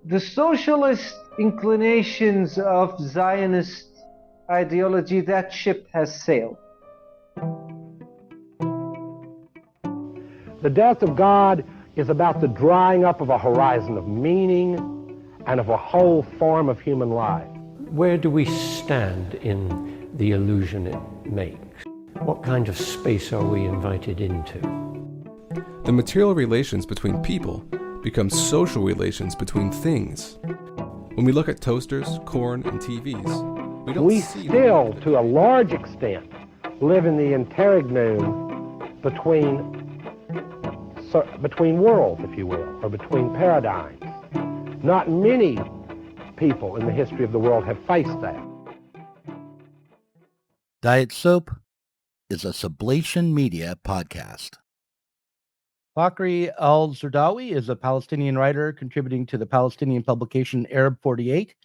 The socialist inclinations of Zionist ideology, that ship has sailed. The death of God is about the drying up of a horizon of meaning and of a whole form of human life. Where do we stand in the illusion it makes? What kind of space are we invited into? The material relations between people become social relations between things. When we look at toasters, corn, and TVs, we don't see... We still, to a large extent, live in the interregnum between worlds, if you will, or between paradigms. Not many people in the history of the world have faced that. Diet Soap is a Sublation Media podcast. Fakhry Al-Serdawi is a Palestinian writer contributing to the Palestinian publication Arab 48,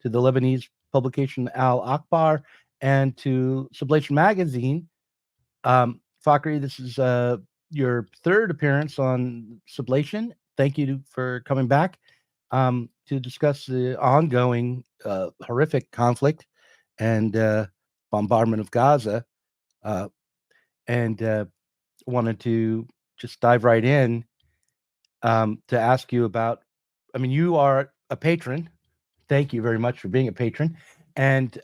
to the Lebanese publication Al-Akhbar, and to Sublation Magazine. Fakhry, this is your third appearance on Sublation. Thank you for coming back to discuss the ongoing horrific conflict and bombardment of Gaza. And wanted to just dive right in to ask you about, you are a patron. Thank you very much for being a patron. And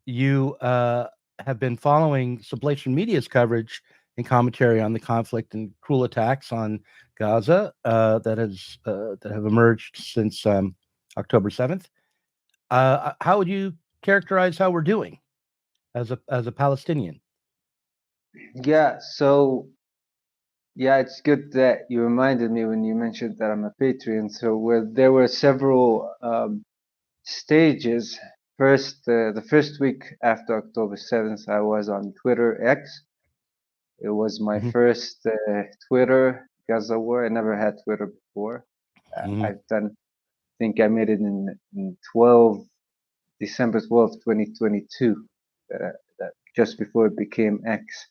you have been following Sublation Media's coverage and commentary on the conflict and cruel attacks on Gaza that have emerged since October 7th. How would you characterize how we're doing as a Palestinian? It's good that you reminded me when you mentioned that I'm a Patreon. So there were several stages. First, the first week after October 7th, I was on Twitter X. It was my first Twitter Gaza war. I never had Twitter before. I think I made it in December 12th, 2022, just before it became X.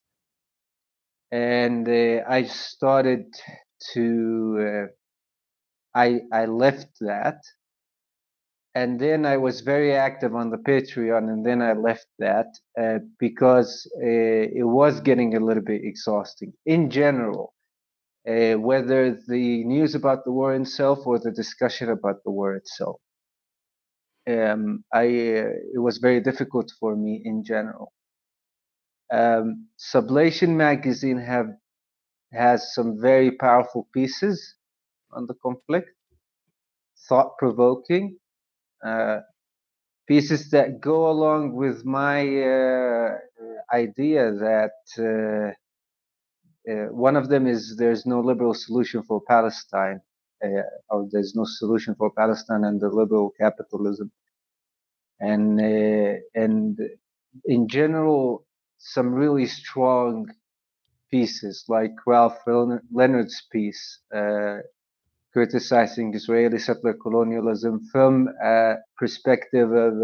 And I started to, I left that, and then I was very active on the Patreon, and then I left that because it was getting a little bit exhausting in general, whether the news about the war itself or the discussion about the war itself. It was very difficult for me in general. Sublation Magazine has some very powerful pieces on the conflict, thought-provoking pieces that go along with my idea that one of them is there's no liberal solution for Palestine, or there's no solution for Palestine under liberal capitalism, and in general, some really strong pieces like Ralph Leonard's piece criticizing Israeli settler colonialism from a perspective of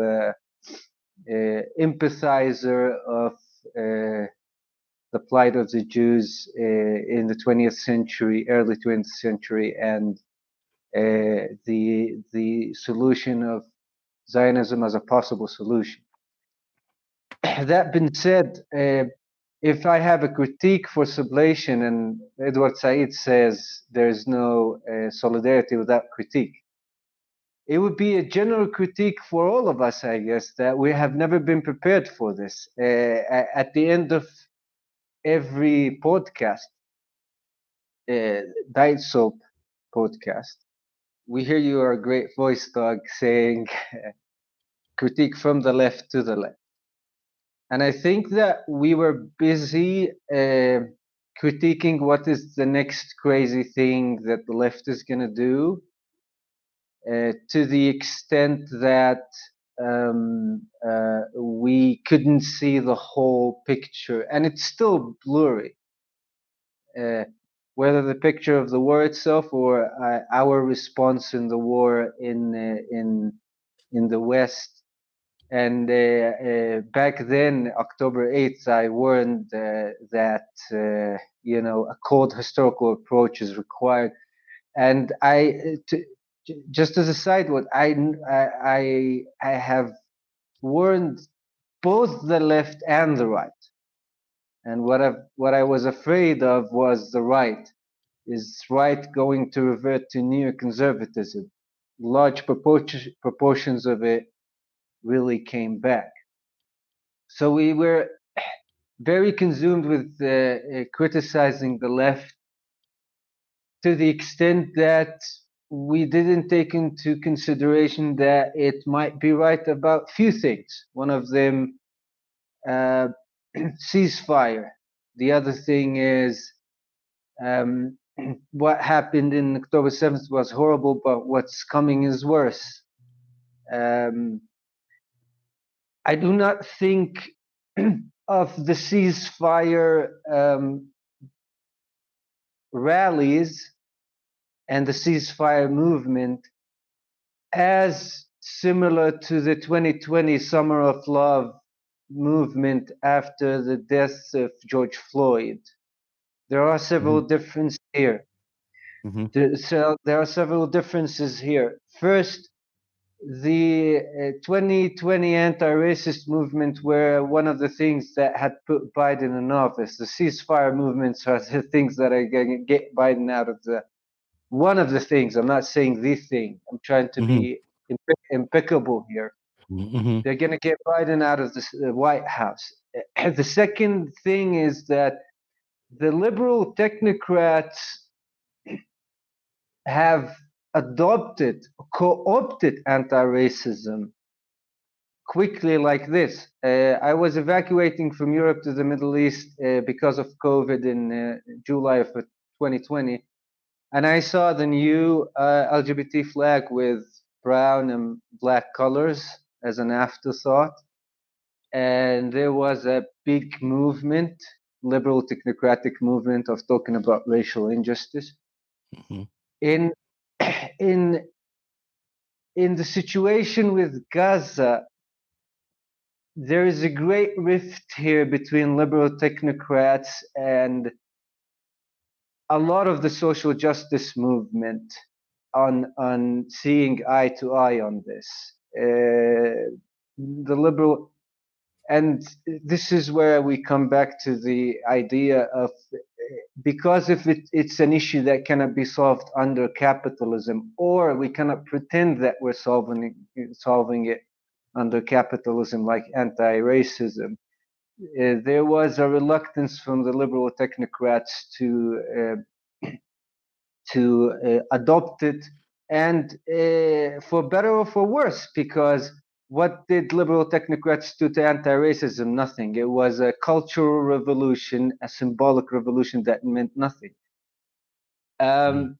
empathizer of the plight of the Jews in the 20th century, early 20th century, and the solution of Zionism as a possible solution. That being said, if I have a critique for Sublation, and Edward Said says there's no solidarity without critique, it would be a general critique for all of us, I guess, that we have never been prepared for this. At the end of every podcast, Diet Soap podcast, we hear your great voice, Doug, saying critique from the left to the left. And I think that we were busy critiquing what is the next crazy thing that the left is going to do, to the extent that we couldn't see the whole picture. And it's still blurry, whether the picture of the war itself or our response in the war in the West. And back then, October 8th, I warned that a cold historical approach is required. And just as a side note, I have warned both the left and the right, and what I was afraid of was the right. Is right going to revert to neoconservatism? Large proportions of it really came back. So we were very consumed with criticizing the left to the extent that we didn't take into consideration that it might be right about few things. One of them, ceasefire. The other thing is, what happened in October 7th was horrible, but what's coming is worse. I do not think of the ceasefire rallies and the ceasefire movement as similar to the 2020 Summer of Love movement after the death of George Floyd. There are several differences here. There are several differences here. First, the 2020 anti-racist movement were one of the things that had put Biden in office. The ceasefire movements are the things that are going to get Biden out of the. One of the things, I'm not saying the thing, I'm trying to be impeccable here. They're going to get Biden out of the White House. The second thing is that the liberal technocrats have adopted, co-opted anti-racism quickly like this. I was evacuating from Europe to the Middle East because of COVID in July of 2020, and I saw the new LGBT flag with brown and black colors as an afterthought, and there was a big movement, liberal technocratic movement of talking about racial injustice. In the situation with Gaza, there is a great rift here between liberal technocrats and a lot of the social justice movement on seeing eye to eye on this. The liberal, and this is where we come back to the idea of, because if it's an issue that cannot be solved under capitalism, or we cannot pretend that we're solving it under capitalism like anti-racism, there was a reluctance from the liberal technocrats to adopt it, and for better or for worse, because what did liberal technocrats do to anti-racism? Nothing. It was a cultural revolution, a symbolic revolution that meant nothing. And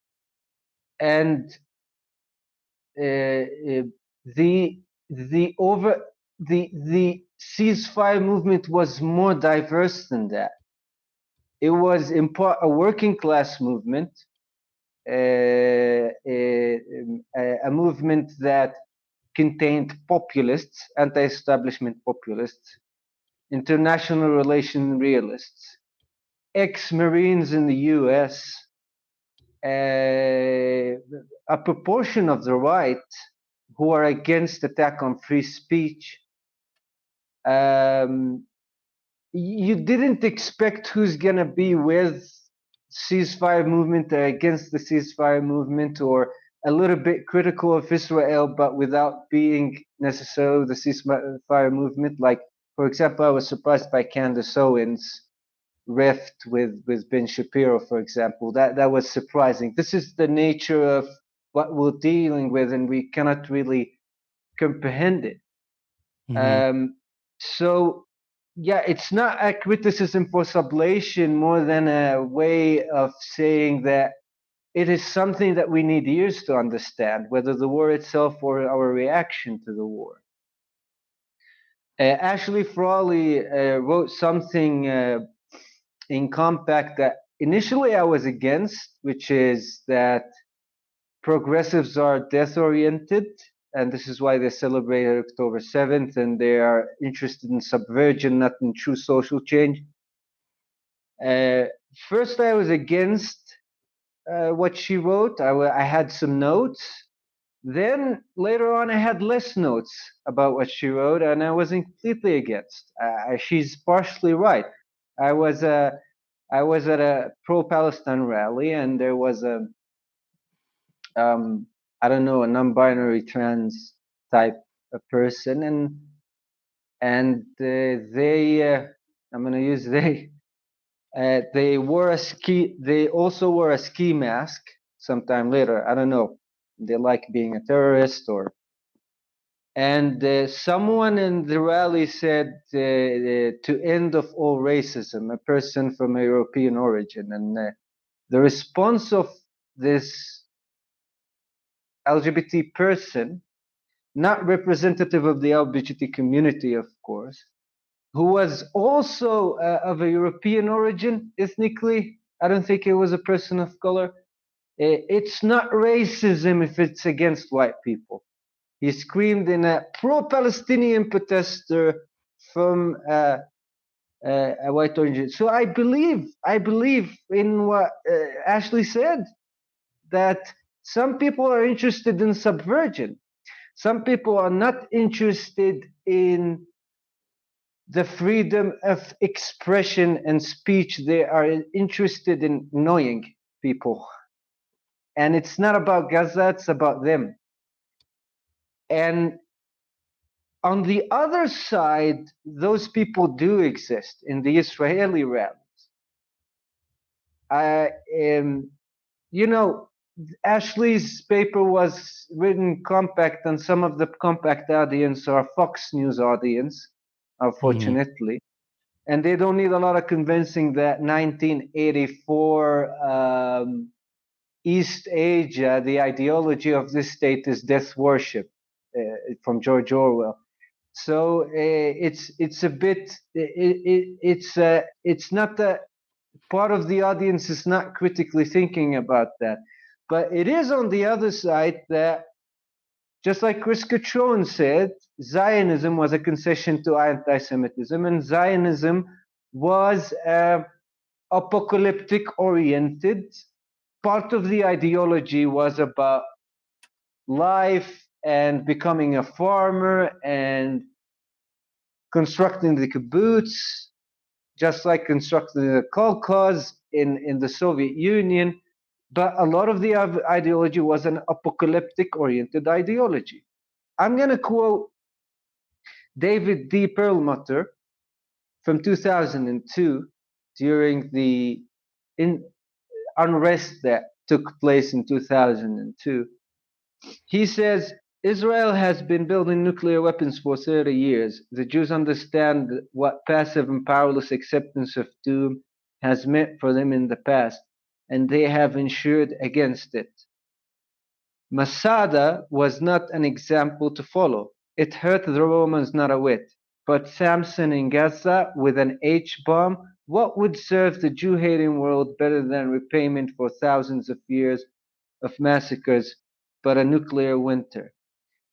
the ceasefire movement was more diverse than that. It was in part a working class movement, a movement that contained populists, anti-establishment populists, international relation realists, ex-Marines in the US, a proportion of the right who are against attack on free speech. You didn't expect who's gonna be with ceasefire movement or against the ceasefire movement, or a little bit critical of Israel, but without being necessarily the ceasefire movement. Like, for example, I was surprised by Candace Owens' rift with Ben Shapiro, for example. That was surprising. This is the nature of what we're dealing with, and we cannot really comprehend it. So, yeah, it's not a criticism for sublation more than a way of saying that it is something that we need years to understand, whether the war itself or our reaction to the war. Ashley Frawley wrote something in Compact that initially I was against, which is that progressives are death-oriented, and this is why they celebrate October 7th, and they are interested in subversion, not in true social change. First, I was against what she wrote. I had some notes, Then later on, I had less notes about what she wrote, and I was completely against. She's partially right. I was at a pro-Palestine rally, and there was a I don't know, a non-binary trans type of person, and they I'm gonna use they. They also wore a ski mask sometime later. I don't know. They like being a terrorist or. And someone in the rally said to end of all racism, a person from a European origin. And the response of this LGBT person, not representative of the LGBT community, of course, who was also of a European origin ethnically. I don't think it was a person of color. It's not racism if it's against white people. He screamed in a pro-Palestinian protester from a white origin. So I believe in what Ashley said, that some people are interested in subversion. Some people are not interested in the freedom of expression and speech. They are interested in annoying people. And it's not about Gaza, it's about them. And on the other side, those people do exist in the Israeli rallies. You know, Ashley's paper was written compact, and some of the compact audience are Fox News audience, unfortunately. And they don't need a lot of convincing that 1984 East Asia, the ideology of this state is death worship, from George Orwell. So it's a bit it's not that part of the audience is not critically thinking about that, but it is on the other side that, just like Chris Cutrone said, Zionism was a concession to anti-Semitism, and Zionism was apocalyptic oriented. Part of the ideology was about life and becoming a farmer and constructing the kibbutz, just like constructing the kolkhoz in the Soviet Union. But a lot of the ideology was an apocalyptic oriented ideology. I'm going to quote David D. Perlmutter from 2002 during the unrest that took place in 2002. He says, Israel has been building nuclear weapons for 30 years. The Jews understand what passive and powerless acceptance of doom has meant for them in the past, and they have insured against it. Masada was not an example to follow. It hurt the Romans not a whit. But Samson in Gaza with an H-bomb, what would serve the Jew-hating world better than repayment for thousands of years of massacres, but a nuclear winter?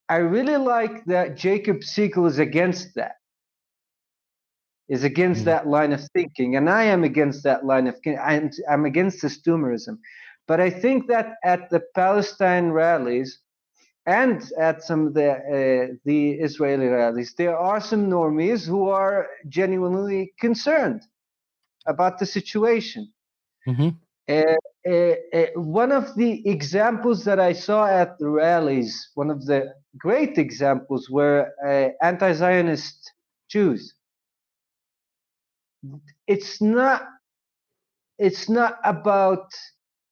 I really like that Jacob Siegel is against that, that line of thinking, and I am against that line of thinking. I'm against consumerism. But I think that at the Palestine rallies and at some of the Israeli rallies, there are some normies who are genuinely concerned about the situation. One of the examples that I saw at the rallies, one of the great examples, were anti-Zionist Jews. It's not about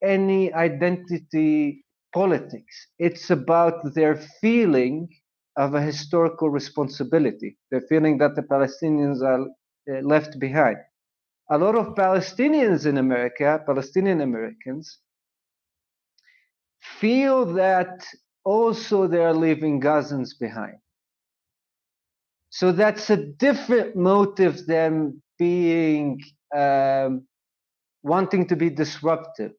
any identity politics. It's about their feeling of a historical responsibility. Their feeling that the Palestinians are left behind. A lot of Palestinians in America, Palestinian Americans, feel that also they are leaving Gazans behind. So that's a different motive than being wanting to be disruptive.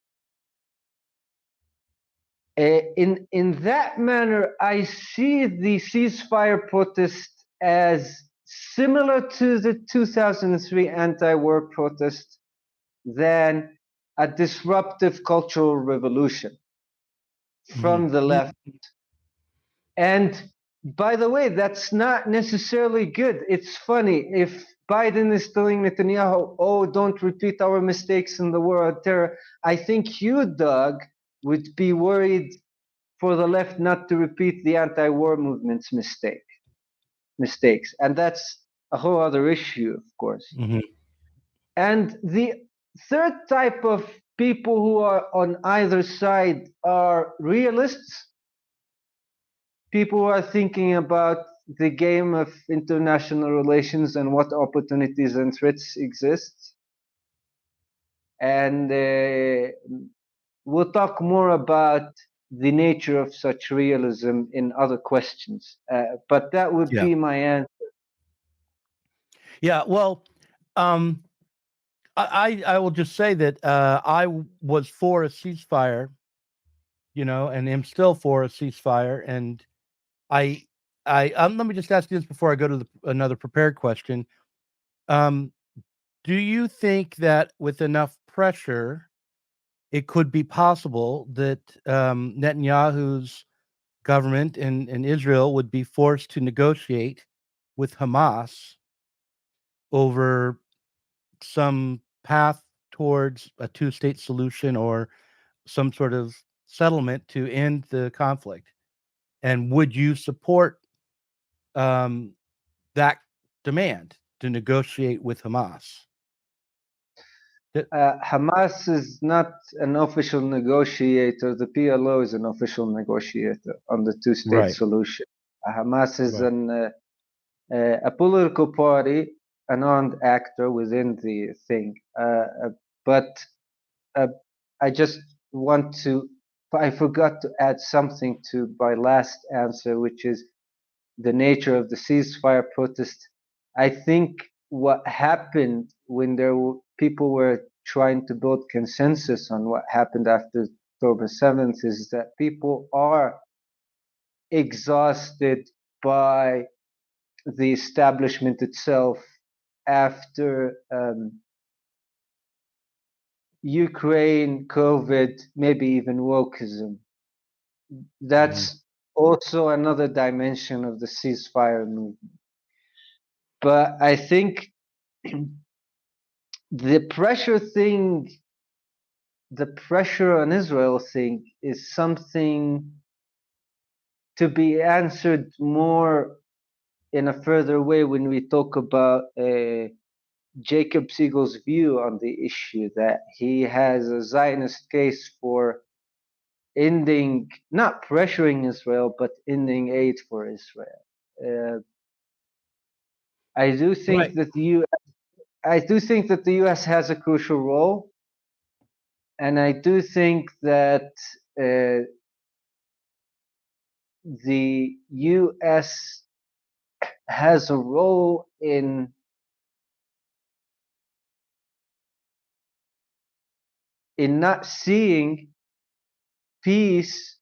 In that manner, I see the ceasefire protest as similar to the 2003 anti-war protest than a disruptive cultural revolution from the left And by the way, that's not necessarily good. It's funny if Biden is telling Netanyahu, "Oh, don't repeat our mistakes in the war on terror." I think you, Doug, would be worried for the left not to repeat the anti-war movement's mistakes, and that's a whole other issue, of course. Mhm. And the third type of people who are on either side are realists, people who are thinking about the game of international relations and what opportunities and threats exist. And we'll talk more about the nature of such realism in other questions. But that would Yeah. be my answer. Yeah. Well, I will just say that I was for a ceasefire, and am still for a ceasefire. And I let me just ask you this before I go to another prepared question. Do you think that with enough pressure, it could be possible that Netanyahu's government in Israel would be forced to negotiate with Hamas over some path towards a two-state solution or some sort of settlement to end the conflict? And would you support that demand to negotiate with Hamas? Hamas is not an official negotiator. The PLO is an official negotiator on the two-state Right. solution. Hamas is Right. a political party, an armed actor within the thing. But I just want to, I forgot to add something to my last answer, which is the nature of the ceasefire protest. I think what happened when people were trying to build consensus on what happened after October 7th is that people are exhausted by the establishment itself after Ukraine, COVID, maybe even wokeism. That's also another dimension of the ceasefire movement. But I think the pressure on Israel thing is something to be answered more in a further way when we talk about Jacob Siegel's view on the issue, that he has a Zionist case for ending, not pressuring Israel, but ending aid for Israel. I do think Right. that the U.S. has a crucial role, and I do think that the U.S. has a role in not seeing peace.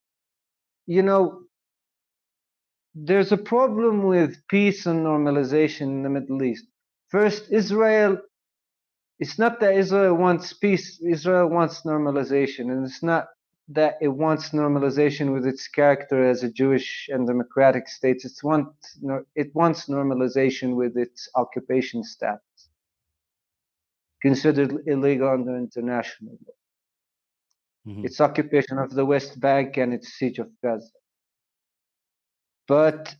There's a problem with peace and normalization in the Middle East. First, it's not that Israel wants peace, Israel wants normalization, and it's not that it wants normalization with its character as a Jewish and democratic state. It wants normalization with its occupation status, considered illegal under international law. Its occupation of the West Bank and its siege of Gaza. But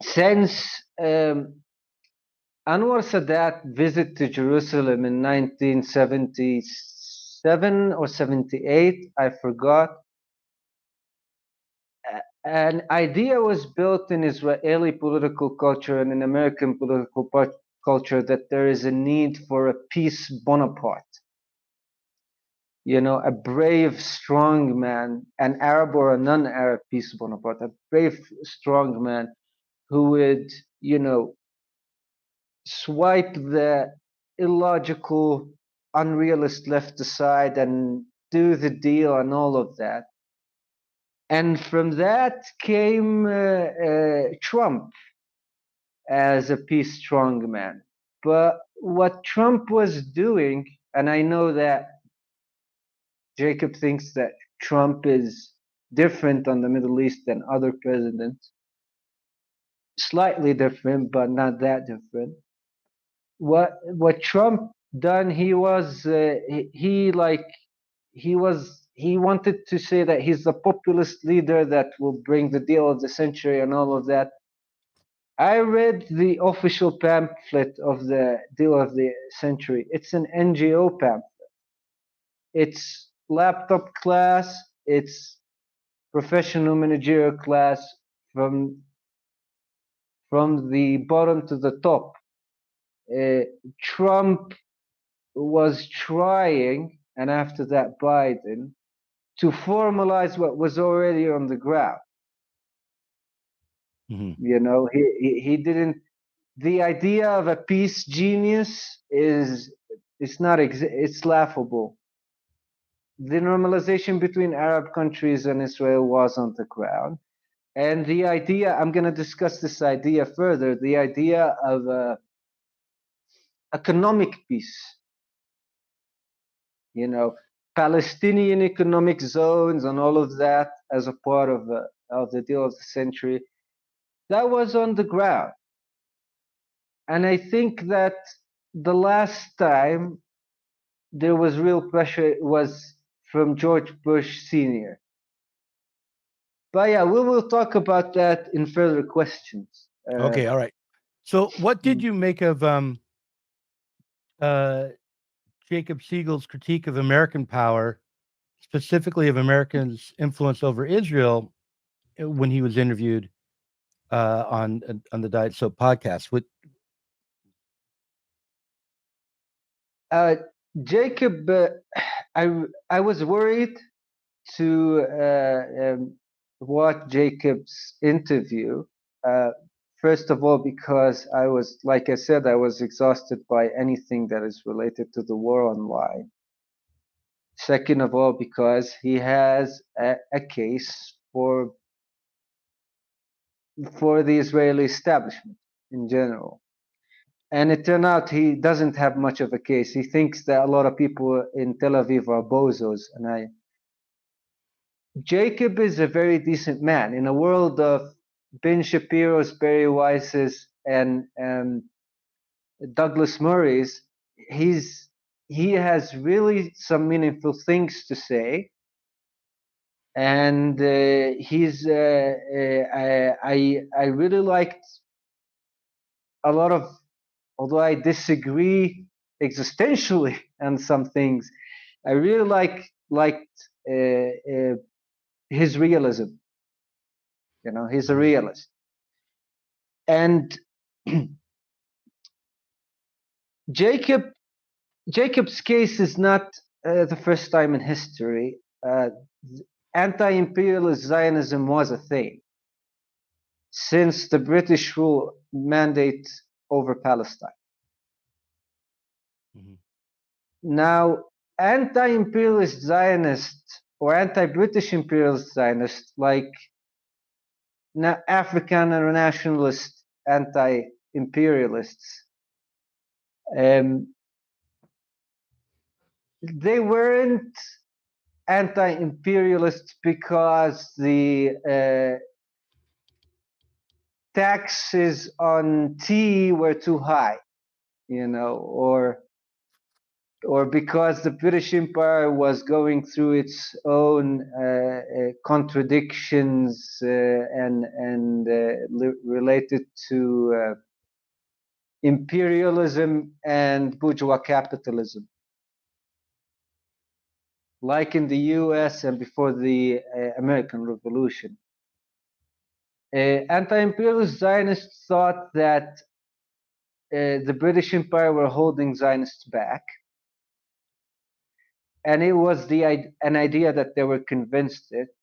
since Anwar Sadat visit to Jerusalem in 1977 or 78, I forgot, an idea was built in Israeli political culture and in American political culture that there is a need for a peace Bonaparte. A brave, strong man, an Arab or a non-Arab peace Bonaparte, a brave, strong man who would, swipe the illogical, unrealist left aside and do the deal and all of that. And from that came Trump as a peace strong man. But what Trump was doing, and I know that Jacob thinks that Trump is different on the Middle East than other presidents. Slightly different, but not that different. What Trump done, he wanted to say that he's the populist leader that will bring the deal of the century and all of that. I read the official pamphlet of the deal of the century. It's an NGO pamphlet. It's laptop class. It's professional managerial class from the bottom to the top. Trump was trying, and after that Biden, to formalize what was already on the ground. You know, he didn't. The idea of a peace genius it's not it's laughable. The normalization between Arab countries and Israel was on the ground, and the idea, I'm going to discuss this idea further, the idea of economic peace, you know, Palestinian economic zones and all of that as a part of the deal of the century, that was on the ground. And I think that the last time there was real pressure was from George Bush Sr. But yeah, we will talk about that in further questions. Okay, all right. So what did you make of Jacob Siegel's critique of American power, specifically of Americans' influence over Israel, when he was interviewed on the Diet Soap podcast? Jacob, I was worried to watch Jacob's interview. First of all, because I was, like I said, I was exhausted by anything that is related to the war online. Second of all, because he has a case for the Israeli establishment in general. And it turned out he doesn't have much of a case. He thinks that a lot of people in Tel Aviv are bozos. And Jacob is a very decent man. In a world of Ben Shapiro's, Barry Weiss's, and Douglas Murray's, he has really some meaningful things to say. And I really liked a lot of, although I disagree existentially on some things, I really liked his realism. You know, he's a realist. And Jacob's case is not the first time in history. Anti-Imperialist Zionism was a thing since the British rule mandate over Palestine. Now, anti-imperialist Zionists or anti-British imperialist Zionists, like African nationalist anti-imperialists, they weren't anti-imperialist because the taxes on tea were too high, you know, or because the British Empire was going through its own contradictions and related to imperialism and bourgeois capitalism, like in the US and before the American Revolution. Anti-imperialist Zionists thought that the British Empire were holding Zionists back. And it was an idea that they were convinced it.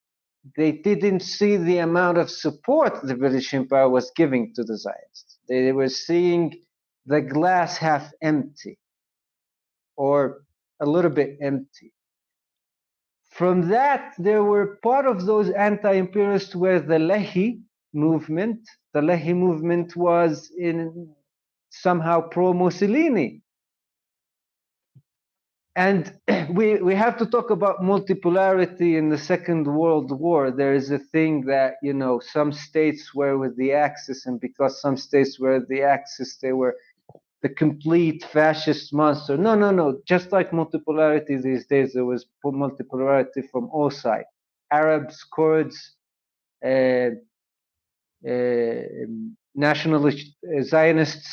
They didn't see the amount of support the British Empire was giving to the Zionists. They were seeing the glass half empty, or a little bit empty. From that, there were part of those anti-imperialists were the Lehi movement. The Lehi movement was somehow pro-Mussolini. And we have to talk about multipolarity in the Second World War. There is a thing that, you know, some states were with the Axis, and because some states were the Axis, they were the complete fascist monster. No, no, no. Just like multipolarity these days, there was multipolarity from all sides: Arabs, Kurds, uh, nationalist Zionists,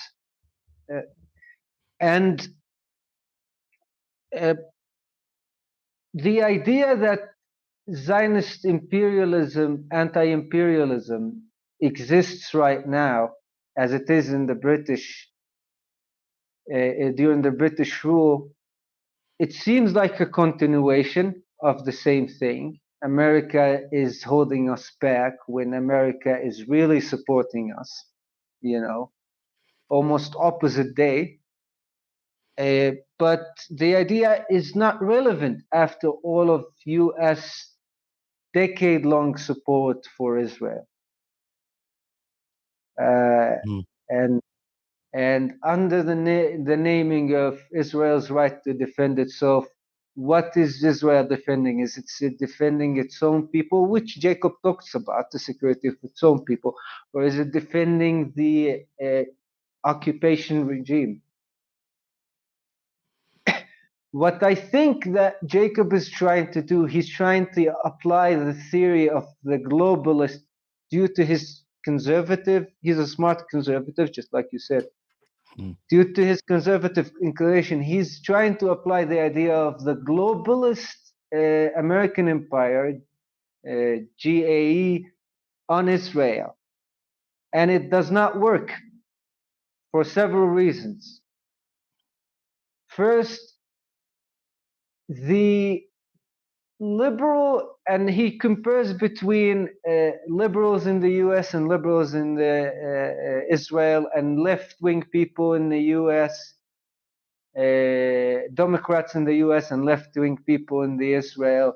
and the idea that Zionist imperialism, anti-imperialism exists right now, as it is in the British during the British rule, it seems like a continuation of the same thing. America is holding us back when America is really supporting us, you know, almost opposite day. But the idea is not relevant after all of US decade-long support for Israel. And under the naming of Israel's right to defend itself, what is Israel defending? Is it defending its own people, which Jacob talks about, the security of its own people, or is it defending the occupation regime? What I think that Jacob is trying to do, he's trying to apply the theory of the globalist due to his conservative, he's a smart conservative, just like you said. Due to his conservative inclination, he's trying to apply the idea of the globalist American empire, GAE, on Israel. And it does not work for several reasons. First, the liberal, and he compares between liberals in the US and liberals in the Israel, and left-wing people in the US, Democrats in the US and left-wing people in Israel.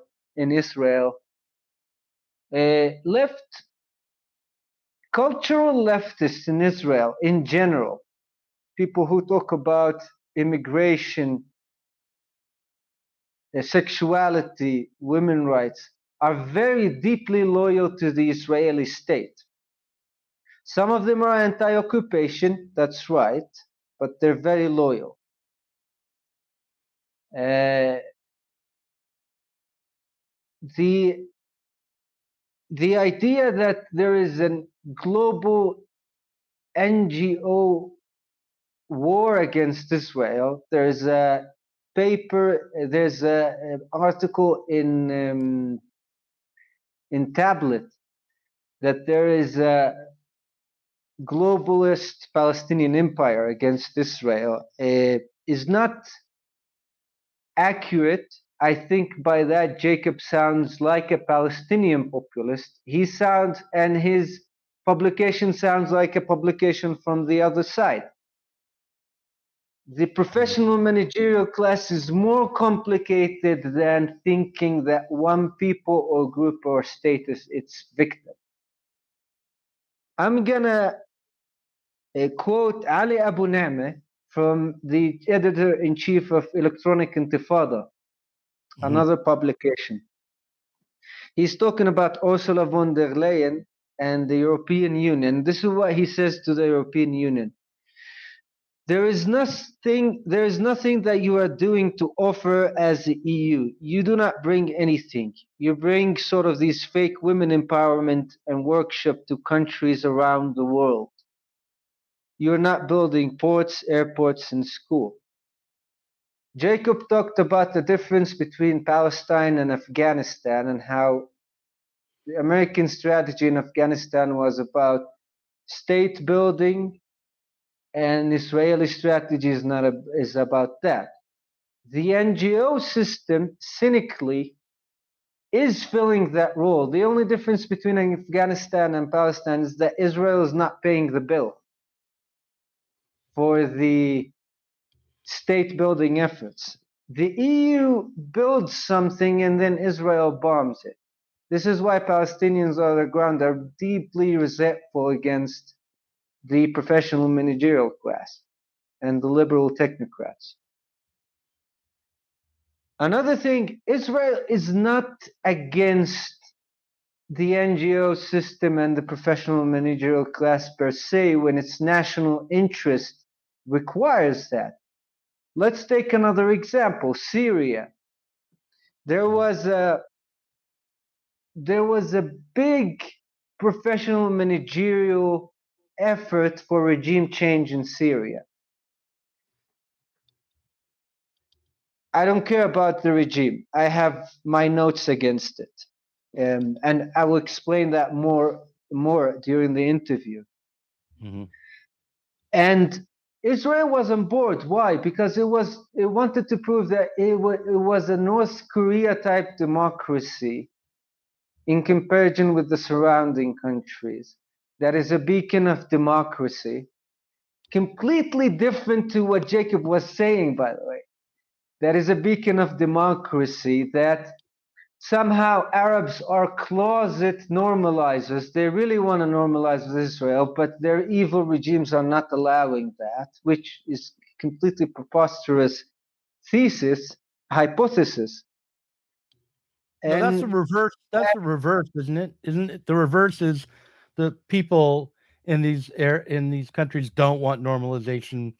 Cultural leftists in Israel in general, people who talk about immigration, sexuality, women's rights, are very deeply loyal to the Israeli state. Some of them are anti-occupation, that's right, but they're very loyal. The idea that there is a global NGO war against Israel, there's a paper, there's an article in Tablet that there is a globalist Palestinian empire against Israel, is not accurate. I think by that Jacob sounds like a Palestinian populist. He sounds, and his publication sounds like a publication from the other side. The professional managerial class is more complicated than thinking that one people or group or state is its victim. I'm gonna quote Ali Abu Ni'meh from the editor-in-chief of Electronic Intifada, another publication. He's talking about Ursula von der Leyen and the European Union. This is what he says to the European Union. There is nothing that you are doing to offer as the EU. You do not bring anything. You bring sort of these fake women empowerment and workshop to countries around the world. You're not building ports, airports, and schools. Jacob talked about the difference between Palestine and Afghanistan and how the American strategy in Afghanistan was about state building, and Israeli strategy is about that. The NGO system, cynically, is filling that role. The only difference between Afghanistan and Palestine is that Israel is not paying the bill for the state building efforts. The EU builds something and then Israel bombs it. This is why Palestinians on the ground are deeply resentful against the professional managerial class and the liberal technocrats. Another thing, Israel is not against the NGO system and the professional managerial class per se when its national interest requires that. Let's take another example, Syria. There was a big professional managerial effort for regime change in Syria. I don't care about the regime. I have my notes against it. And I will explain that more during the interview. Mm-hmm. And Israel was on board. Why? Because it wanted to prove that it was a North Korea type democracy in comparison with the surrounding countries. That is a beacon of democracy, completely different to what Jacob was saying, by the way. That is a beacon of democracy that somehow Arabs are closet normalizers. They really want to normalize with Israel, but their evil regimes are not allowing that, which is completely preposterous hypothesis. No, that's the reverse. That's the reverse, isn't it? Isn't it? The reverse is the people in these countries don't want normalization,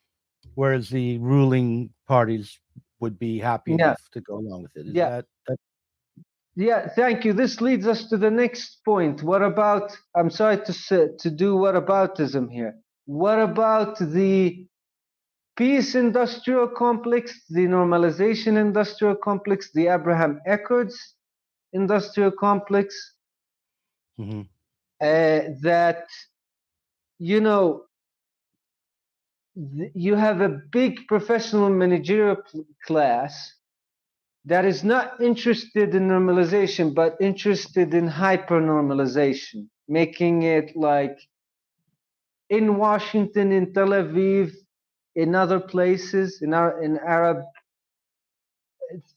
whereas the ruling parties would be happy enough to go along with it. Is that? Yeah, thank you. This leads us to the next point. What about, I'm sorry to do whataboutism here. What about the peace industrial complex, the normalization industrial complex, the Abraham Accords industrial complex? Mm-hmm. That, you have a big professional managerial class that is not interested in normalization, but interested in hyper-normalization, making it like in Washington, in Tel Aviv, in other places, in Arab,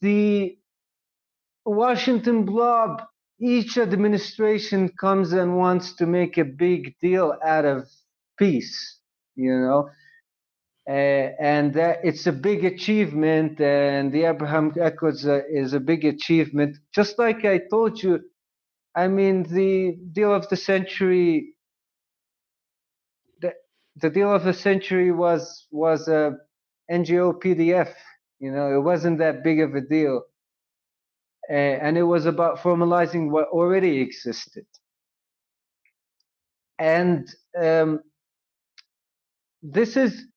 the Washington blob, each administration comes and wants to make a big deal out of peace, and that it's a big achievement, and the Abraham Accords is a big achievement. Just like I told you, I mean, the deal of the century, the deal of the century was a NGO PDF. It wasn't that big of a deal, and it was about formalizing what already existed. And this is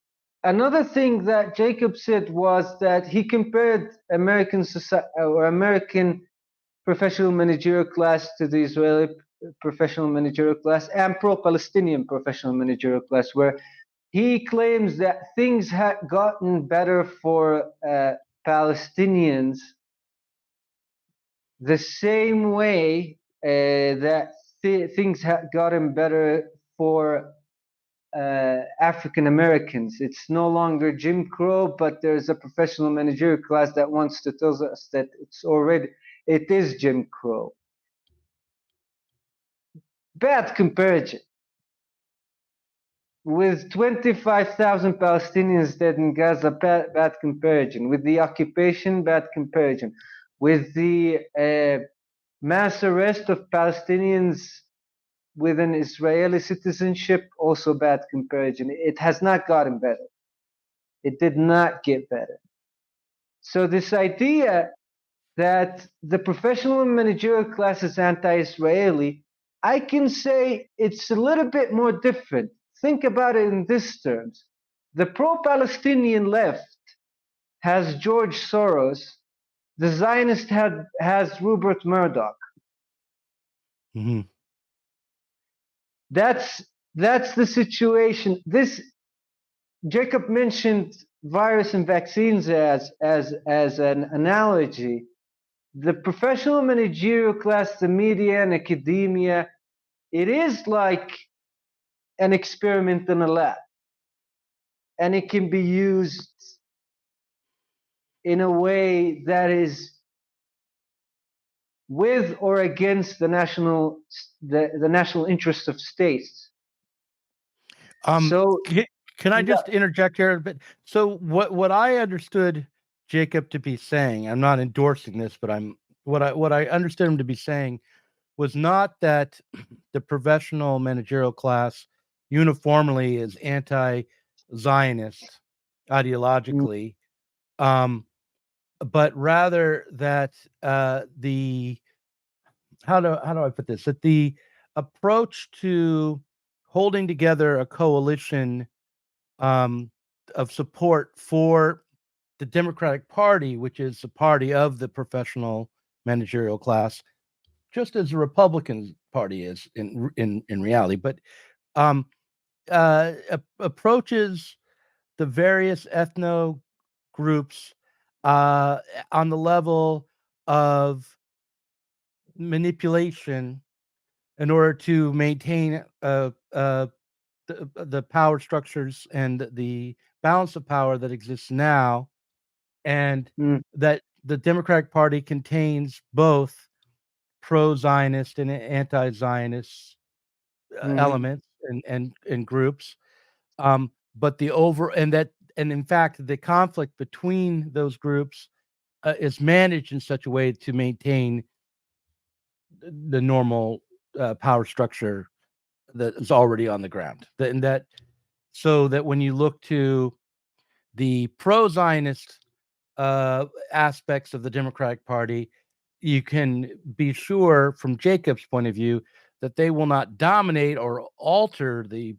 another thing that Jacob said, was that he compared American society or American professional managerial class to the Israeli professional managerial class and pro-Palestinian professional managerial class, where he claims that things had gotten better for Palestinians the same way that things had gotten better for African Americans. It's no longer Jim Crow, but there's a professional managerial class that wants to tell us that it is Jim Crow. Bad comparison. With 25,000 Palestinians dead in Gaza, bad comparison. With the occupation, bad comparison. With the mass arrest of Palestinians with an Israeli citizenship, also bad comparison. It has not gotten better. It did not get better. So this idea that the professional and managerial class is anti-Israeli, I can say it's a little bit more different. Think about it in these terms. The pro-Palestinian left has George Soros. The Zionist has Rupert Murdoch. Mm-hmm. That's the situation. Jacob mentioned virus and vaccines as an analogy. The professional managerial class, the media and academia, it is like an experiment in a lab, and it can be used in a way that is with or against the national interest of states. So can I just interject here a bit? So what I understood Jacob to be saying, I'm not endorsing this, but what I understood him to be saying was not that the professional managerial class uniformly is anti-Zionist ideologically, but rather that the how do I put this? That the approach to holding together a coalition of support for the Democratic Party, which is the party of the professional managerial class, just as the Republican Party is in reality, but approaches the various ethno groups on the level of manipulation in order to maintain the power structures and the balance of power that exists now, and that the Democratic Party contains both pro-Zionist and anti-Zionist elements and groups, but and in fact the conflict between those groups is managed in such a way to maintain the normal power structure that is already on the ground. And that so that when you look to the pro-Zionist aspects of the Democratic Party, you can be sure from Jacob's point of view that they will not dominate or alter the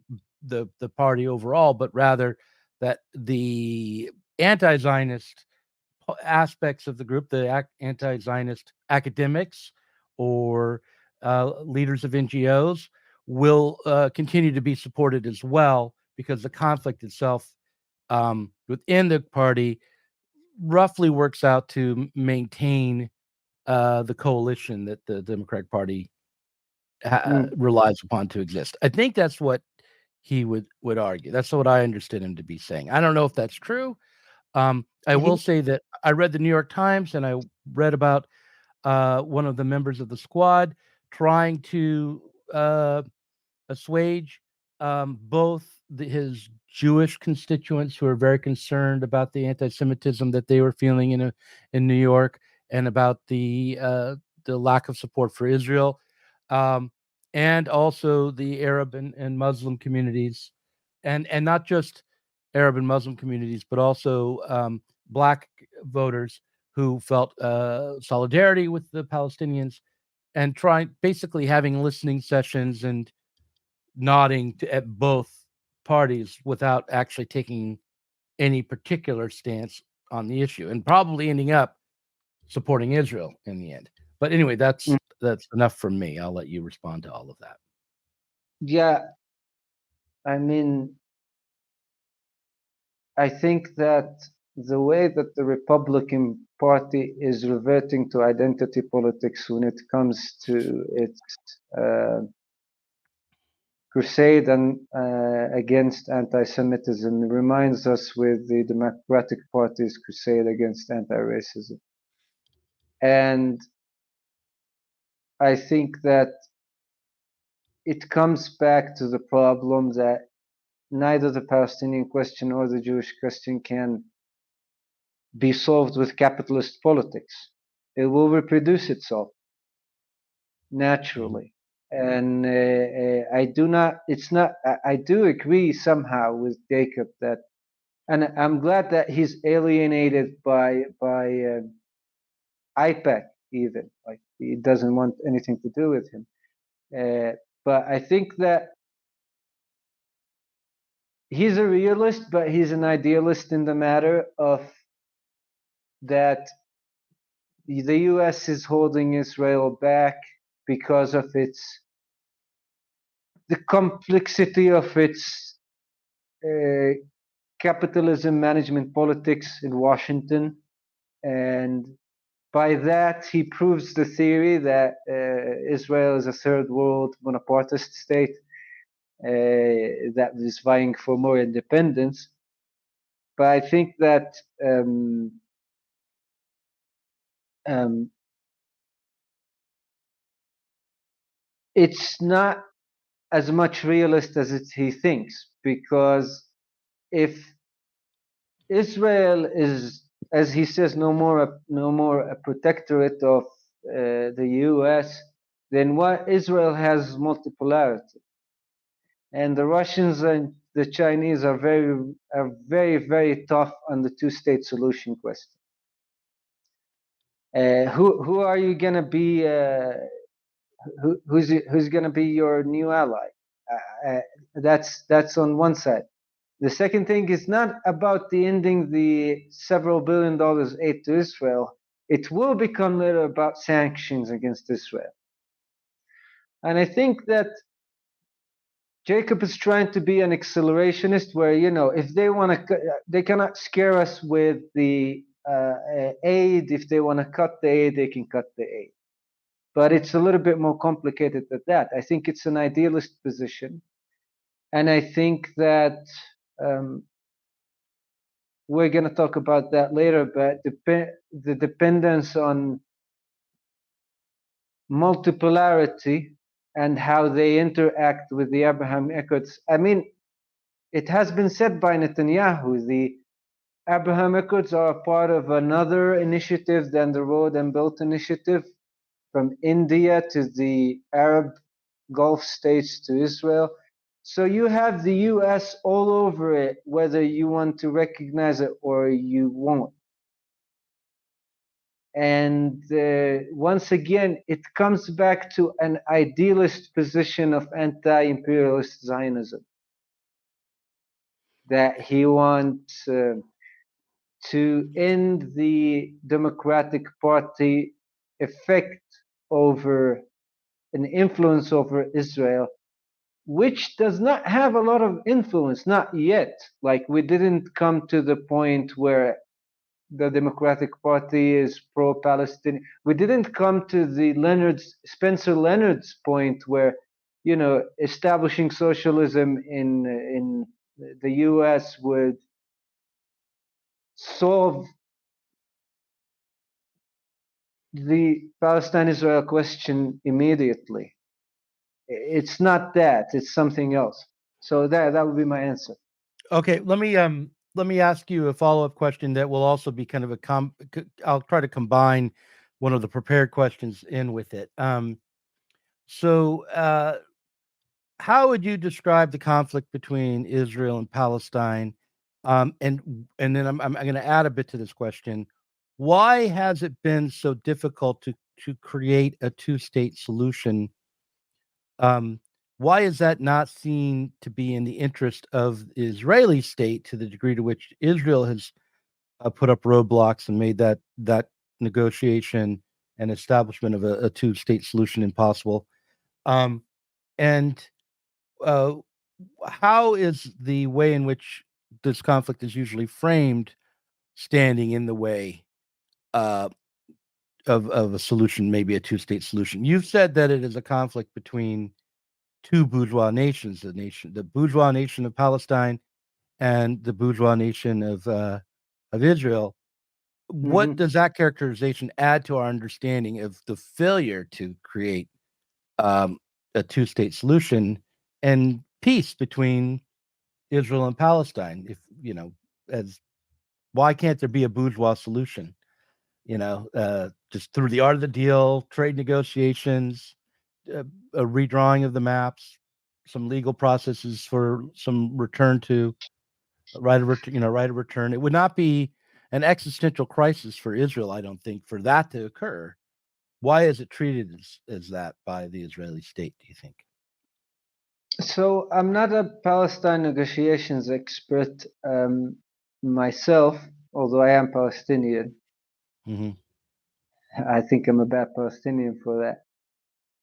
party overall, but rather that the anti-Zionist aspects of the group, the anti-Zionist academics or leaders of NGOs, will continue to be supported as well, because the conflict itself within the party roughly works out to maintain the coalition that the Democratic Party relies upon to exist. I think that's what he would argue. That's what I understood him to be saying. I don't know if that's true. I will say that I read the New York Times and I read about one of the members of the squad trying to assuage both his Jewish constituents who are very concerned about the anti-Semitism that they were feeling in New York, and about the lack of support for Israel, and also the Arab and Muslim communities, and not just Arab and Muslim communities, but also Black voters who felt solidarity with the Palestinians, and basically having listening sessions and nodding at both parties without actually taking any particular stance on the issue, and probably ending up supporting Israel in the end. But anyway, that's enough from me. I'll let you respond to all of that. Yeah, I mean, I think that the way that the Republican Party is reverting to identity politics when it comes to its crusade against anti-Semitism reminds us with the Democratic Party's crusade against anti-racism. And I think that it comes back to the problem that neither the Palestinian question or the Jewish question can be solved with capitalist politics. It will reproduce itself naturally. And I do agree somehow with Jacob that, and I'm glad that he's alienated by IPAC even, like he doesn't want anything to do with him. But I think that he's a realist, but he's an idealist in the matter of that the U.S. is holding Israel back because of the complexity of its capitalism management politics in Washington, and by that he proves the theory that Israel is a third world Bonapartist state that is vying for more independence. But I think that it's not as much realist as he thinks, because if Israel is as he says, no more a protectorate of the U.S., then what Israel has multipolarity, and the Russians and the Chinese are very tough on the two-state solution question. Who are you gonna be? Who's gonna be your new ally? That's on one side. The second thing is not about the ending the several $billion aid to Israel. It will become later about sanctions against Israel. And I think that Jacob is trying to be an accelerationist where, if they want to, they cannot scare us with the aid. If they want to cut the aid, they can cut the aid. But it's a little bit more complicated than that. I think it's an idealist position. And I think that we're going to talk about that later, but the dependence on multipolarity and how they interact with the Abraham Accords. I mean, it has been said by Netanyahu, the Abraham Accords are a part of another initiative than the Road and Belt Initiative, from India to the Arab Gulf states to Israel. So you have the US all over it, whether you want to recognize it or you won't. And once again, it comes back to an idealist position of anti-imperialist Zionism, that he wants to end the Democratic Party effect over an influence over Israel, which does not have a lot of influence, not yet. Like, we didn't come to the point where the Democratic Party is pro-Palestinian. We didn't come to the Spencer Leonard's point where, establishing socialism in the US would solve the Palestine-Israel question immediately. It's not that, it's something else. So that would be my answer. Okay, let me ask you a follow-up question that will also be kind of I'll try to combine one of the prepared questions in with it. So how would you describe the conflict between Israel and Palestine? And then I'm going to add a bit to this question. Why has it been so difficult to create a two-state solution? Why is that not seen to be in the interest of the Israeli state to the degree to which Israel has put up roadblocks and made that negotiation and establishment of a two-state solution impossible? And how is the way in which this conflict is usually framed standing in the way of a solution, maybe a two-state solution? You've said that it is a conflict between two bourgeois nations, the bourgeois nation of Palestine and the bourgeois nation of Israel. What does that characterization add to our understanding of the failure to create a two-state solution and peace between Israel and Palestine? If why can't there be a bourgeois solution? Just through the art of the deal, trade negotiations, a redrawing of the maps, some legal processes for some return to right of return. It would not be an existential crisis for Israel, I don't think, for that to occur. Why is it treated as that by the Israeli state, do you think? So I'm not a Palestine negotiations expert myself, although I am Palestinian. I think I'm a bad Palestinian for that.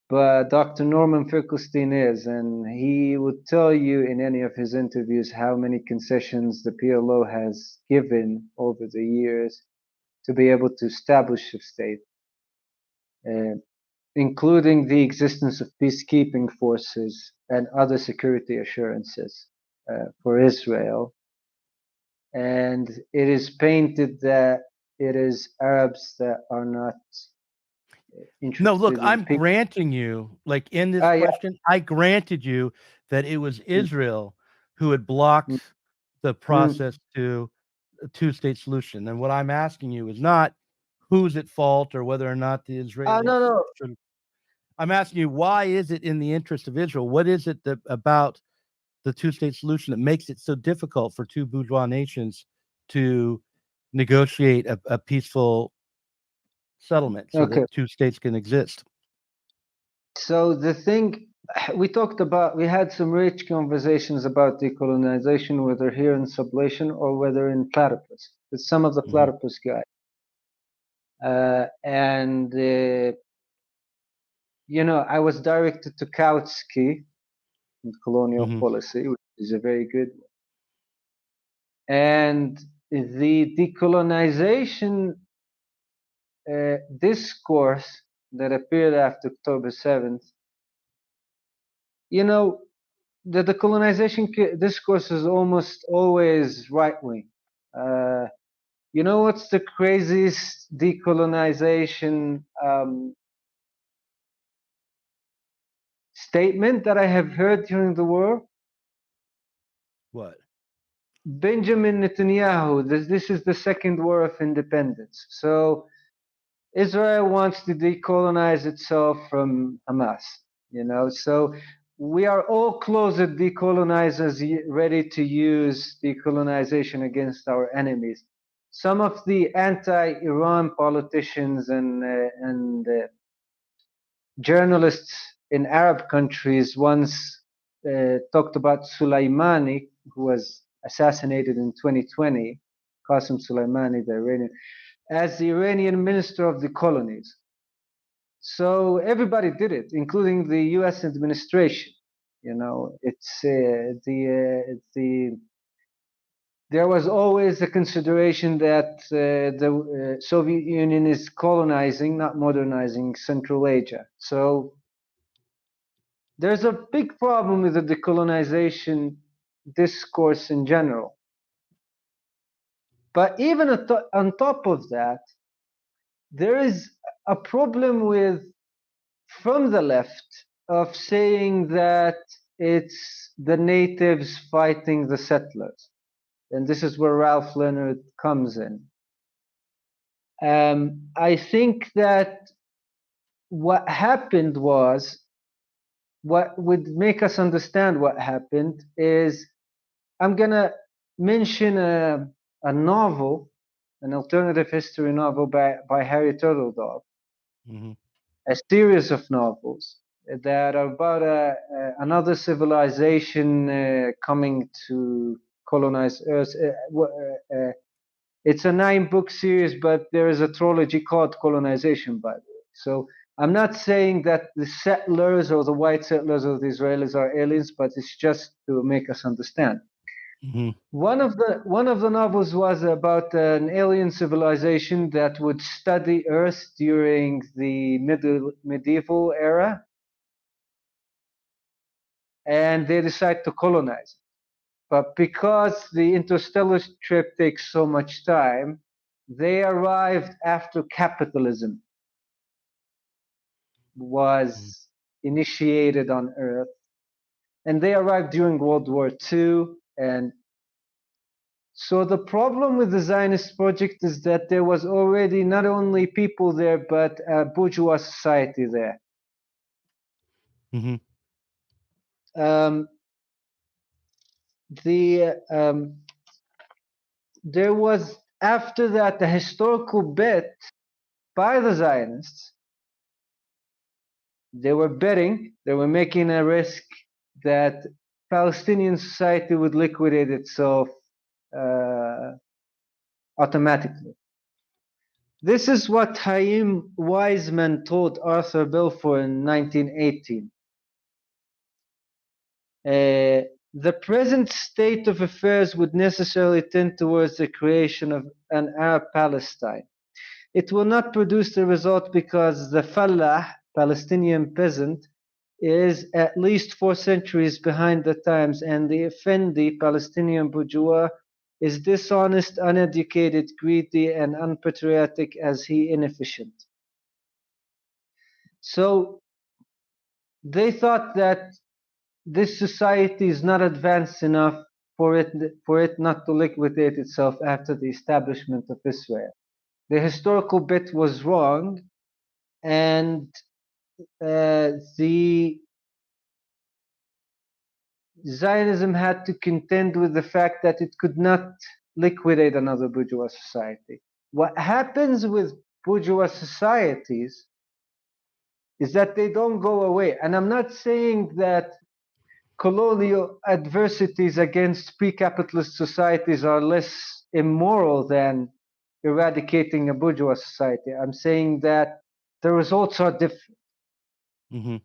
But Dr. Norman Finkelstein is, and he would tell you in any of his interviews how many concessions the PLO has given over the years to be able to establish a state, including the existence of peacekeeping forces and other security assurances for Israel. And it is painted that it is Arabs that are not interested. No, look, I'm granting you, like in this question, I granted you that it was Israel who had blocked the process to a two-state solution. And what I'm asking you is not who's at fault or whether or not the Israelis no. should. I'm asking you, why is it in the interest of Israel? What is it about the two-state solution that makes it so difficult for two bourgeois nations to negotiate a peaceful settlement so Okay. that two states can exist? So the thing we talked about, we had some rich conversations about decolonization, whether here in Sublation or whether in Platypus, with some of the Platypus guys. And you know, I was directed to Kautsky in colonial policy, which is a very good one. And the decolonization discourse that appeared after October 7th, you know, the decolonization discourse is almost always right-wing. You know what's the craziest decolonization statement that I have heard during the war? What? Benjamin Netanyahu, this is the second war of independence. So Israel wants to decolonize itself from Hamas, you know. So we are all closet decolonizers ready to use decolonization against our enemies. Some of the anti-Iran politicians and journalists in Arab countries once talked about Soleimani, who was assassinated in 2020, Qasem Soleimani, the Iranian, as the Iranian minister of the colonies. So everybody did it, including the U.S. administration. You know, it's there was always a consideration that the Soviet Union is colonizing, not modernizing, Central Asia. So there's a big problem with the decolonization discourse in general. But even on top of that, there is a problem with, from the left, of saying that it's the natives fighting the settlers. And this is where Ralph Leonard comes in. I think that what happened was, what would make us understand what happened is, I'm going to mention a novel, an alternative history novel by Harry Turtledove, a series of novels that are about another civilization coming to colonize Earth. It's a 9-book series, but there is a trilogy called Colonization, by the way. So I'm not saying that the settlers or the white settlers or the Israelis are aliens, but it's just to make us understand. One of the novels was about an alien civilization that would study Earth during the medieval era, and they decide to colonize it. But because the interstellar trip takes so much time, they arrived after capitalism was initiated on Earth, and they arrived during World War II. And so the problem with the Zionist project is that there was already not only people there, but a bourgeois society there. There was, after that, a historical bet by the Zionists. They were betting, they were making a risk that Palestinian society would liquidate itself automatically. This is what Chaim Weizmann told Arthur Balfour in 1918. The present state of affairs would necessarily tend towards the creation of an Arab Palestine. It will not produce the result because the Fallah, Palestinian peasant, is at least 4 centuries behind the times, and the Effendi, Palestinian bourgeois, is dishonest, uneducated, greedy, and unpatriotic as he inefficient. So they thought that this society is not advanced enough for it not to liquidate itself after the establishment of Israel. The historical bit was wrong, and the Zionism had to contend with the fact that it could not liquidate another bourgeois society. What happens with bourgeois societies is that they don't go away. And I'm not saying that colonial adversities against pre-capitalist societies are less immoral than eradicating a bourgeois society. I'm saying that the results are different. Mm-hmm.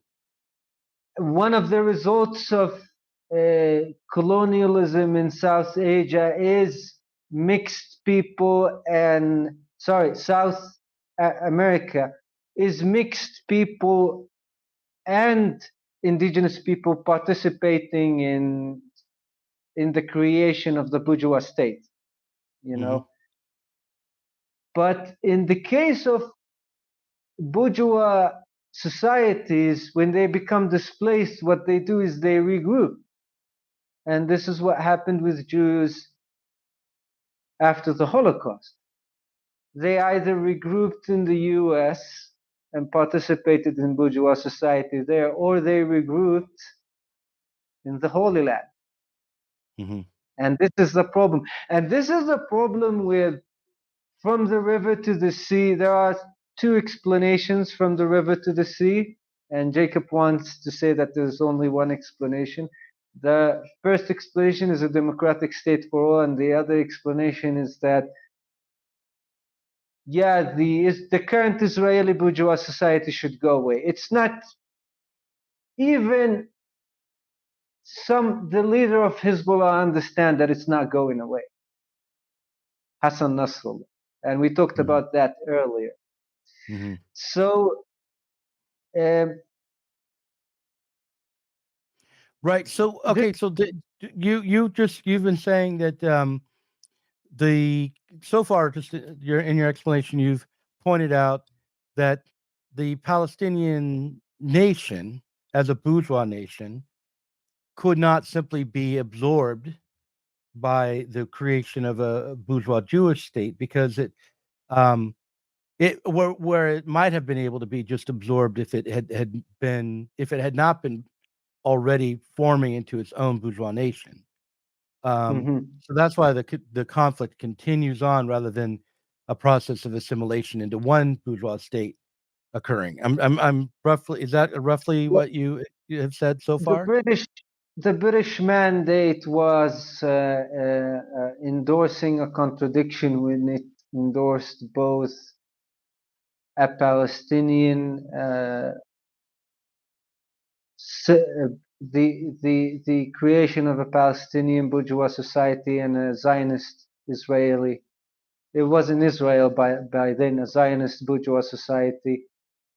One of the results of colonialism in South Asia is mixed people, and South America is mixed people and indigenous people participating in the creation of the bourgeois state, you know. Mm-hmm. But in the case of bourgeois societies, when they become displaced, what they do is they regroup. And this is what happened with Jews after the Holocaust. They either regrouped in the US and participated in bourgeois society there, or they regrouped in the Holy Land. Mm-hmm. And this is the problem. And this is the problem with from the river to the sea. There are two explanations from the river to the sea. And Jacob wants to say that there's only one explanation. The first explanation is a democratic state for all, and the other explanation is that, yeah, the current Israeli bourgeois society should go away. It's not even the leader of Hezbollah understand that it's not going away. Hassan Nasrallah. And we talked Mm-hmm. about that earlier. Mm-hmm. So, Right. So, okay. So you've been saying that so far, just in your explanation, you've pointed out that the Palestinian nation, as a bourgeois nation, could not simply be absorbed by the creation of a bourgeois Jewish state, because where it might have been able to be just absorbed if it had not been already forming into its own bourgeois nation. So that's why the conflict continues on rather than a process of assimilation into one bourgeois state occurring. I'm roughly, is that roughly what you have said so far? The British mandate was endorsing a contradiction when it endorsed both a Palestinian the creation of a Palestinian bourgeois society and a Zionist Israeli. It was in Israel by then a Zionist bourgeois society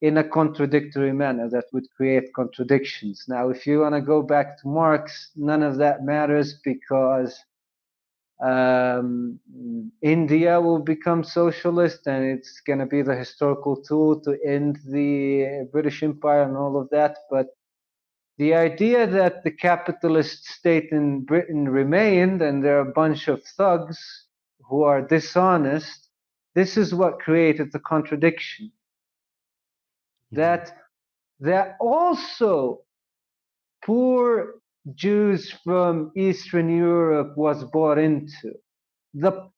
in a contradictory manner that would create contradictions. Now, if you want to go back to Marx, none of that matters, because India will become socialist, and it's going to be the historical tool to end the British Empire and all of that. But the idea that the capitalist state in Britain remained and there are a bunch of thugs who are dishonest, this is what created the contradiction. That there also poor Jews from Eastern Europe was bought into.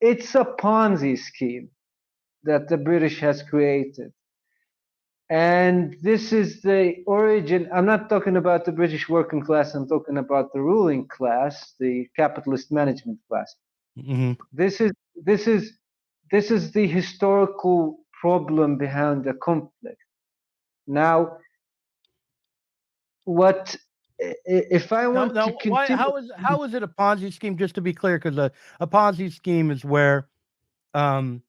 It's a Ponzi scheme that the British has created. And this is the origin. I'm not talking about the British working class. I'm talking about the ruling class, the capitalist management class. Mm-hmm. This is the historical problem behind the conflict. Now, what if I want to continue? How is it a Ponzi scheme? Just to be clear, because a Ponzi scheme is where, I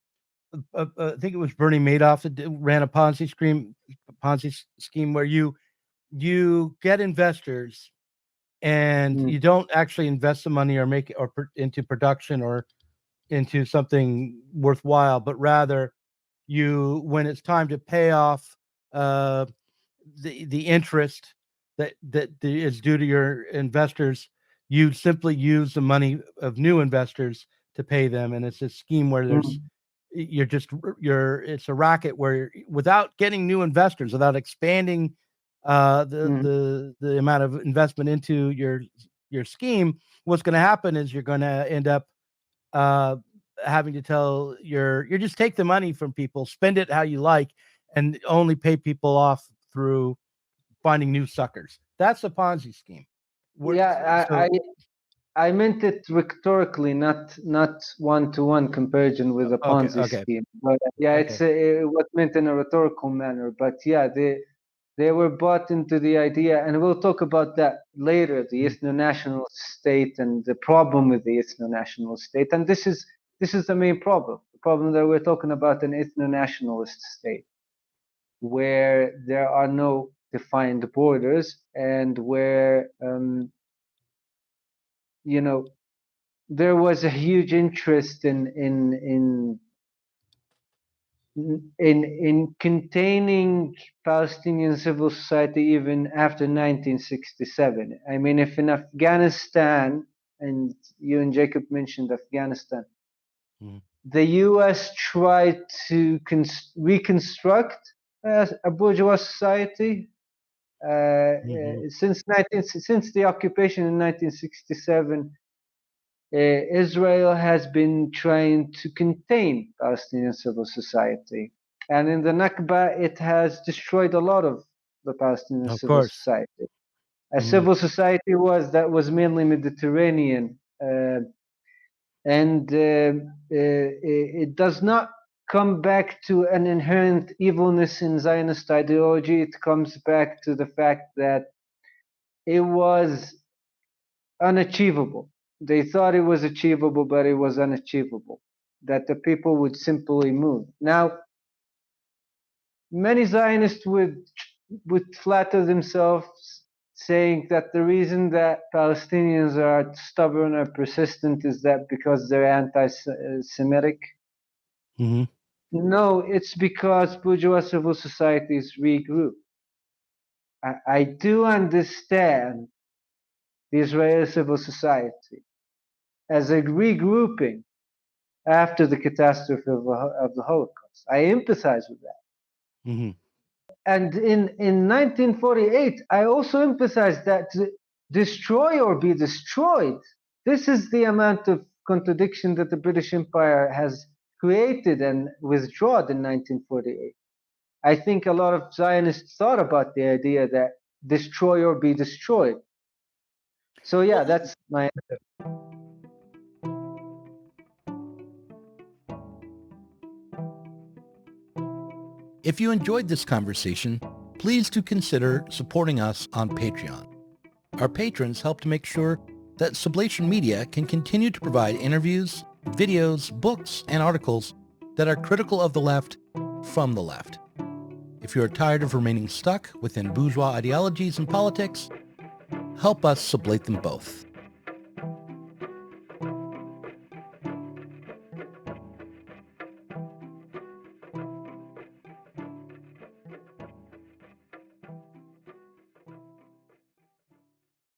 think it was Bernie Madoff that ran a Ponzi scheme where you get investors and you don't actually invest the money or make it into production or into something worthwhile, but rather when it's time to pay off the interest that is due to your investors, you simply use the money of new investors to pay them, and it's a scheme where there's it's a racket where without getting new investors, without expanding the amount of investment into your scheme, what's going to happen is you're going to end up having to tell you just take the money from people, spend it how you like, and only pay people off through finding new suckers. That's a Ponzi scheme. I meant it rhetorically, not one-to-one comparison with a Ponzi scheme. But it's what meant in a rhetorical manner. But they were bought into the idea, and we'll talk about that later, the ethno-national state and the problem with the ethno-national state. And this is the main problem. The problem that we're talking about, an ethno-nationalist state, where there are no defined borders, and where there was a huge interest in containing Palestinian civil society even after 1967. I mean, if in Afghanistan, and you and Jacob mentioned Afghanistan, the U.S. tried to reconstruct a bourgeois society since the occupation in 1967. Israel has been trying to contain Palestinian civil society, and in the Nakba, it has destroyed a lot of the Palestinian civil society. A civil society that was mainly Mediterranean, and it does not come back to an inherent evilness in Zionist ideology. It comes back to the fact that it was unachievable. They thought it was achievable, but it was unachievable, that the people would simply move. Now, many Zionists would flatter themselves, saying that the reason that Palestinians are stubborn or persistent is that because they're anti-Semitic. No, it's because bourgeois civil societies regroup. I do understand the Israeli civil society as a regrouping after the catastrophe of the Holocaust. I empathize with that. And in 1948, I also empathize that to destroy or be destroyed, this is the amount of contradiction that the British Empire has created and withdrawn in 1948. I think a lot of Zionists thought about the idea that destroy or be destroyed. So that's my answer. If you enjoyed this conversation, please do consider supporting us on Patreon. Our patrons help to make sure that Sublation Media can continue to provide interviews, videos, books, and articles that are critical of the left from the left. If you are tired of remaining stuck within bourgeois ideologies and politics, help us sublate them both.